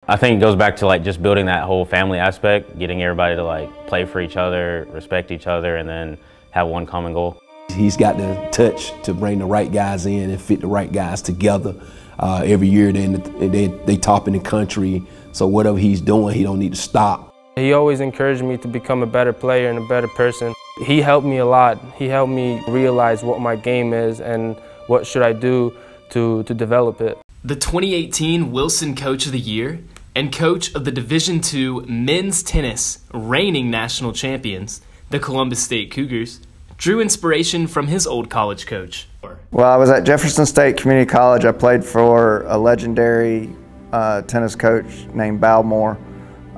I think it goes back to like just building that whole family aspect, getting everybody to like play for each other, respect each other, and then have one common goal. He's got the touch to bring the right guys in and fit the right guys together. Every year they top in the country, so whatever he's doing, he don't need to stop. He always encouraged me to become a better player and a better person. He helped me a lot. He helped me realize what my game is and what should I do to develop it. The 2018 Wilson Coach of the Year and coach of the Division II men's tennis reigning national champions, the Columbus State Cougars, drew inspiration from his old college coach. Well, I was at Jefferson State Community College. I played for a legendary tennis coach named Balmore.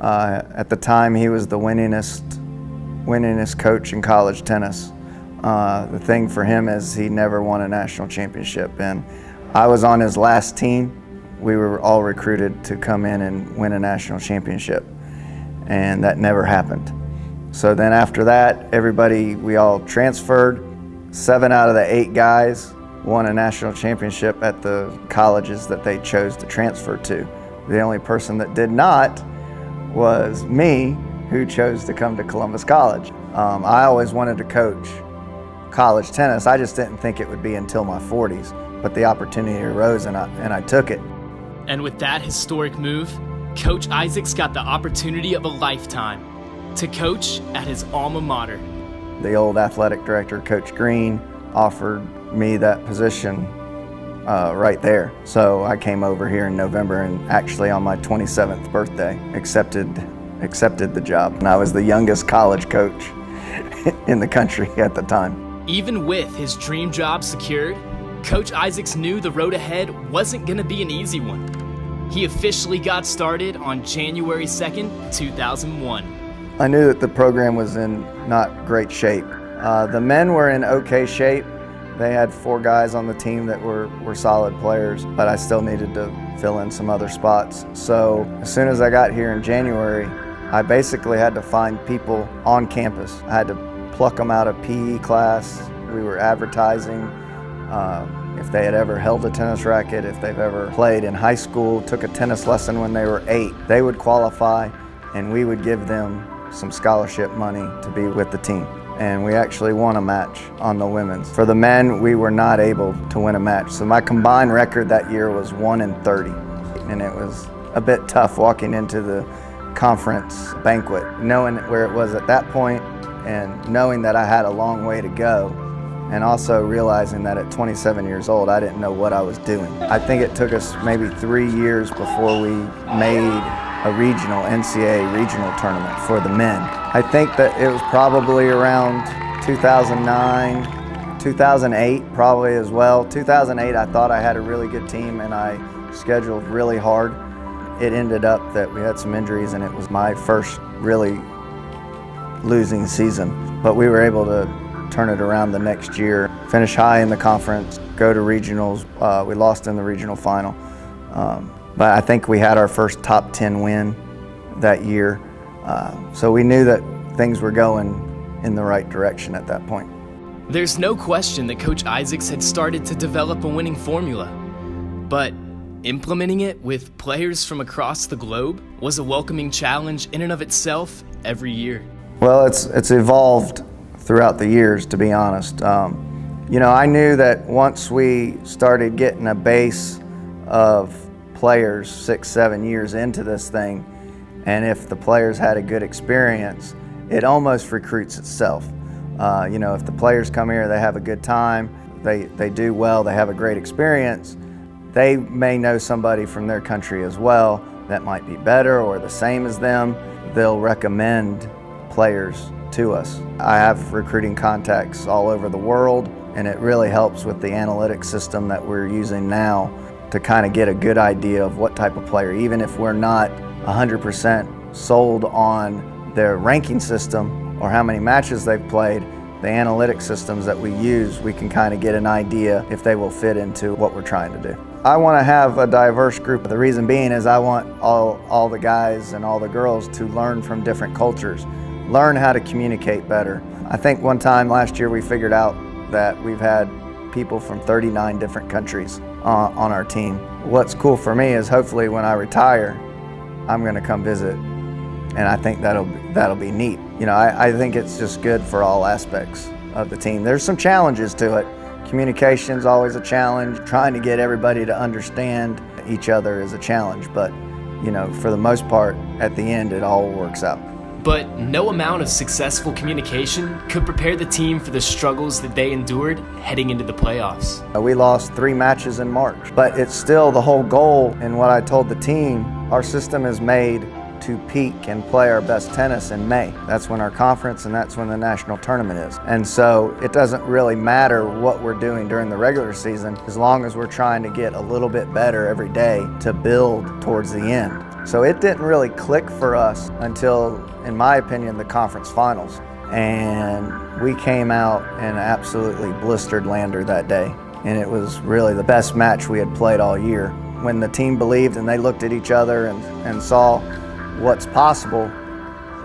At the time, he was the winningest coach in college tennis. The thing for him is he never won a national championship, and I was on his last team. We were all recruited to come in and win a national championship, and that never happened. So then after that, we all transferred. 7 out of the 8 guys won a national championship at the colleges that they chose to transfer to. The only person that did not was me, who chose to come to Columbus College. I always wanted to coach college tennis. I just didn't think it would be until my 40s, but the opportunity arose and I took it. And with that historic move, Coach Isaccs got the opportunity of a lifetime to coach at his alma mater. The old athletic director, Coach Green, offered me that position right there. So I came over here in November and actually on my 27th birthday accepted the job. And I was the youngest college coach in the country at the time. Even with his dream job secured, Coach Isaccs knew the road ahead wasn't going to be an easy one. He officially got started on January 2nd, 2001. I knew that the program was in not great shape. The men were in okay shape. They had 4 guys on the team that were solid players, but I still needed to fill in some other spots. So as soon as I got here in January, I basically had to find people on campus. I had to pluck them out of PE class. We were advertising. If they had ever held a tennis racket, if they've ever played in high school, took a tennis lesson when they were 8, they would qualify and we would give them some scholarship money to be with the team. And we actually won a match on the women's. For the men, we were not able to win a match. So my combined record that year was 1-30. And it was a bit tough walking into the conference banquet, knowing where it was at that point and knowing that I had a long way to go. And also realizing that at 27 years old, I didn't know what I was doing. I think it took us maybe 3 years before we made a regional, NCAA regional tournament for the men. I think that it was probably around 2009, 2008 probably as well. 2008, I thought I had a really good team and I scheduled really hard. It ended up that we had some injuries and it was my first really losing season. But we were able to turn it around the next year, finish high in the conference, go to regionals. We lost in the regional final. But I think we had our first top 10 win that year. So we knew that things were going in the right direction at that point. There's no question that Coach Isaccs had started to develop a winning formula. But implementing it with players from across the globe was a welcoming challenge in and of itself every year. Well, it's evolved throughout the years, to be honest. You know, I knew that once we started getting a base of players 6-7 years into this thing, and if the players had a good experience, it almost recruits itself. You know, if the players come here, they have a good time, they do well, they have a great experience, they may know somebody from their country as well that might be better or the same as them. They'll recommend players to us. I have recruiting contacts all over the world, and it really helps with the analytics system that we're using now to kind of get a good idea of what type of player. Even if we're not 100% sold on their ranking system or how many matches they've played, the analytics systems that we use, we can kind of get an idea if they will fit into what we're trying to do. I want to have a diverse group. The reason being is I want all the guys and all the girls to learn from different cultures, learn how to communicate better. I think one time last year we figured out that we've had people from 39 different countries on our team. What's cool for me is hopefully when I retire, I'm going to come visit, and I think that'll be neat. You know, I think it's just good for all aspects of the team. There's some challenges to it. Communication's always a challenge. Trying to get everybody to understand each other is a challenge, but you know, for the most part, at the end, it all works out. But no amount of successful communication could prepare the team for the struggles that they endured heading into the playoffs. We lost 3 matches in March, but it's still the whole goal. And what I told the team, our system is made to peak and play our best tennis in May. That's when our conference and that's when the national tournament is. And so it doesn't really matter what we're doing during the regular season as long as we're trying to get a little bit better every day to build towards the end. So it didn't really click for us until, in my opinion, the conference finals. And we came out and absolutely blistered Lander that day. And it was really the best match we had played all year. When the team believed and they looked at each other and saw what's possible,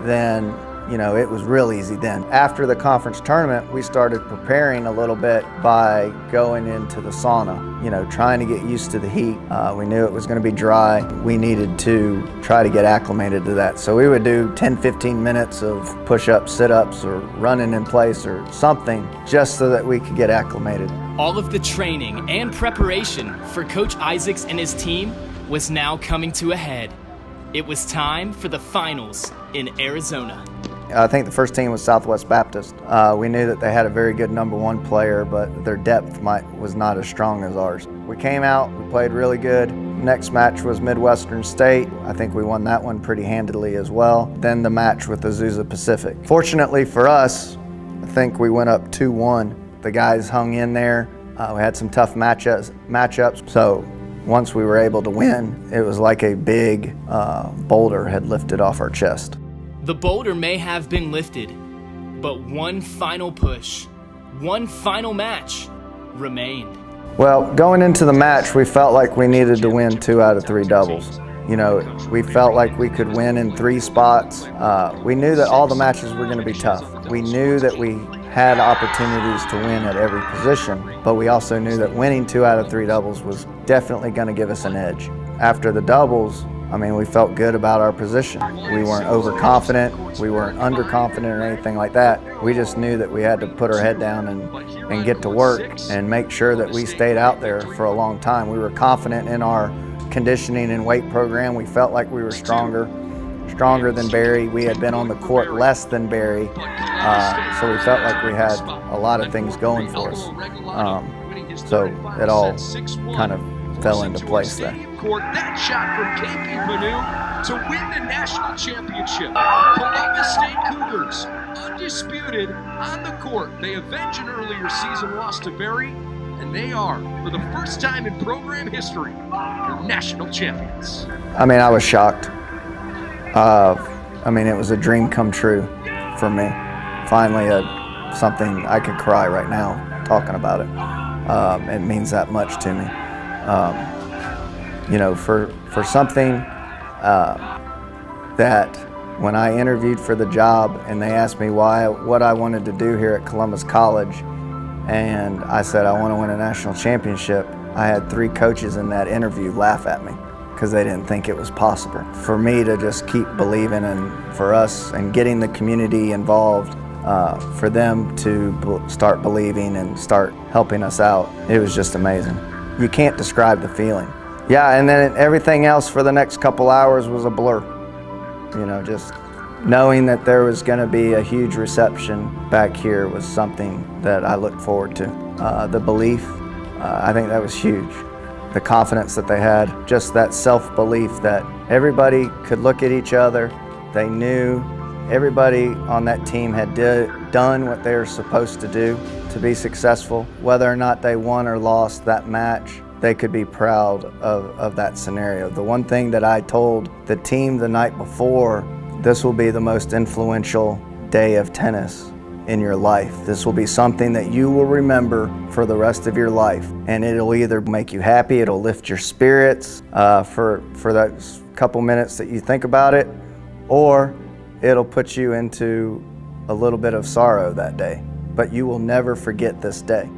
then you know, it was real easy then. After the conference tournament, we started preparing a little bit by going into the sauna, you know, trying to get used to the heat. We knew it was going to be dry. We needed to try to get acclimated to that. So we would do 10-15 minutes of push-ups, sit-ups, or running in place or something just so that we could get acclimated. All of the training and preparation for Coach Isaccs and his team was now coming to a head. It was time for the finals in Arizona. I think the first team was Southwest Baptist. We knew that they had a very good #1 player, but their depth was not as strong as ours. We came out, we played really good. Next match was Midwestern State. I think we won that one pretty handily as well. Then the match with Azusa Pacific. Fortunately for us, I think we went up 2-1. The guys hung in there. We had some tough matchups. So once we were able to win, it was like a big boulder had lifted off our chest. The boulder may have been lifted, but one final push, one final match remained. Well, going into the match, we felt like we needed to win 2 out of 3 doubles. You know, we felt like we could win in 3 spots. We knew that all the matches were going to be tough. We knew that we had opportunities to win at every position, but we also knew that winning 2 out of 3 doubles was definitely going to give us an edge. After the doubles, I mean, we felt good about our position. We weren't overconfident, we weren't underconfident or anything like that. We just knew that we had to put our head down and get to work and make sure that we stayed out there for a long time. We were confident in our conditioning and weight program. We felt like we were stronger than Barry. We had been on the court less than Barry, so we felt like we had a lot of things going for us. So it all kind of fell into place then. That shot from KP Manu to win the national championship. Columbus State Cougars, undisputed on the court. They avenged an earlier season loss to Barry, and they are, for the first time in program history, your national champions. I mean, I was shocked. I mean, it was a dream come true for me. Finally, something I could cry right now talking about it. It means that much to me. You know, for something that when I interviewed for the job and they asked me what I wanted to do here at Columbus College, and I said I want to win a national championship, I had 3 coaches in that interview laugh at me because they didn't think it was possible. For me to just keep believing, and for us and getting the community involved, for them to start believing and start helping us out, it was just amazing. You can't describe the feeling. Yeah, and then everything else for the next couple hours was a blur. You know, just knowing that there was going to be a huge reception back here was something that I looked forward to. The belief, I think that was huge. The confidence that they had, just that self-belief that everybody could look at each other. They knew everybody on that team had done what they were supposed to do to be successful. Whether or not they won or lost that match, they could be proud of that scenario. The one thing that I told the team the night before, this will be the most influential day of tennis in your life. This will be something that you will remember for the rest of your life. And it'll either make you happy, it'll lift your spirits for that couple minutes that you think about it, or it'll put you into a little bit of sorrow that day. But you will never forget this day.